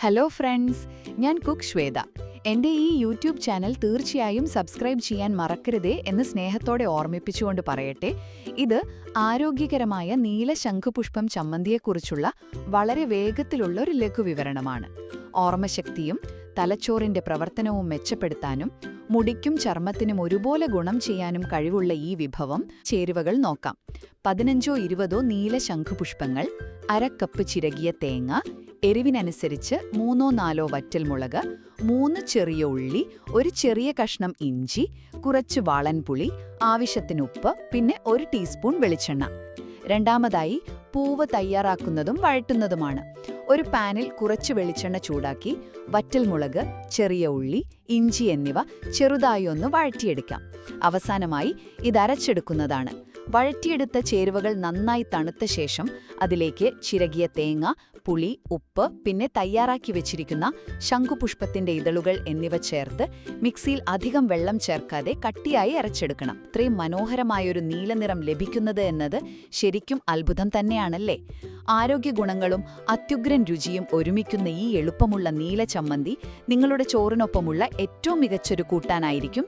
Hello friends, ഞാൻ cook Shweta. എൻ്റെ ഈ യൂട്യൂബ് ചാനൽ തീർച്ചയായും സബ്സ്ക്രൈബ് ചെയ്യാൻ മറക്കരുതേ എന്ന് സ്നേഹത്തോടെ ഓർമ്മിപ്പിച്ചുകൊണ്ട് പറയട്ടെ. ഇത് ആരോഗ്യകരമായ നീല ശംഖുപുഷ്പം ചമ്മന്തിയെക്കുറിച്ചുള്ള വളരെ വേഗത്തിലുള്ള ഒരു ലഘുവിവരണമാണ്. ഓർമ്മശക്തിയും തലച്ചോറിന്റെ പ്രവർത്തനവും മെച്ചപ്പെടുത്താനും മുടിക്കും ചർമ്മത്തിനും ഒരുപോലെ ഗുണം ചെയ്യാനും കഴിവുള്ള ഈ വിഭവം ചേരുവകൾ നോക്കാം. 15-20 നീല ശംഖുപുഷ്പങ്ങൾ, അര കപ്പ് ചിരകിയ തേങ്ങ, എരിവിനനുസരിച്ച് 3-4 വറ്റൽമുളക്, 3 ചെറിയ ഉള്ളി, ഒരു ചെറിയ കഷ്ണം ഇഞ്ചി, കുറച്ച് വാളൻപുളി, ആവശ്യത്തിന് ഉപ്പ്, പിന്നെ 1 ടീസ്പൂൺ വെളിച്ചെണ്ണ. രണ്ടാമതായി പൂവ് തയ്യാറാക്കുന്നതും വഴറ്റുന്നതുമാണ്. ഒരു പാനിൽ കുറച്ച് വെളിച്ചെണ്ണ ചൂടാക്കി വറ്റൽമുളക്, ചെറിയ ഉള്ളി, ഇഞ്ചി എന്നിവ ചെറുതായി ഒന്ന് വഴറ്റിയെടുക്കാം. അവസാനമായി ഇതരച്ചെടുക്കുന്നതാണ്. വഴറ്റിയെടുത്ത ചേരുവകൾ നന്നായി തണുത്ത ശേഷം അതിലേക്ക് ചിരകിയ തേങ്ങ, പുളി, ഉപ്പ്, പിന്നെ തയ്യാറാക്കി വെച്ചിരിക്കുന്ന ശംഖുപുഷ്പത്തിന്റെ ഇതളുകൾ എന്നിവ ചേർത്ത് മിക്സിയിൽ അധികം വെള്ളം ചേർക്കാതെ കട്ടിയായി അരച്ചെടുക്കണം. ഇത്രയും മനോഹരമായൊരു നീലനിറം ലഭിക്കുന്നത് എന്നത് ശരിക്കും അത്ഭുതം തന്നെയാണല്ലേ. ആരോഗ്യ ഗുണങ്ങളും അത്യുഗ്രൻ രുചിയും ഒരുമിക്കുന്ന ഈ എളുപ്പമുള്ള നീല ചമ്മന്തി നിങ്ങളുടെ ചോറിനൊപ്പമുള്ള ഏറ്റവും മികച്ചൊരു കൂട്ടാനായിരിക്കും.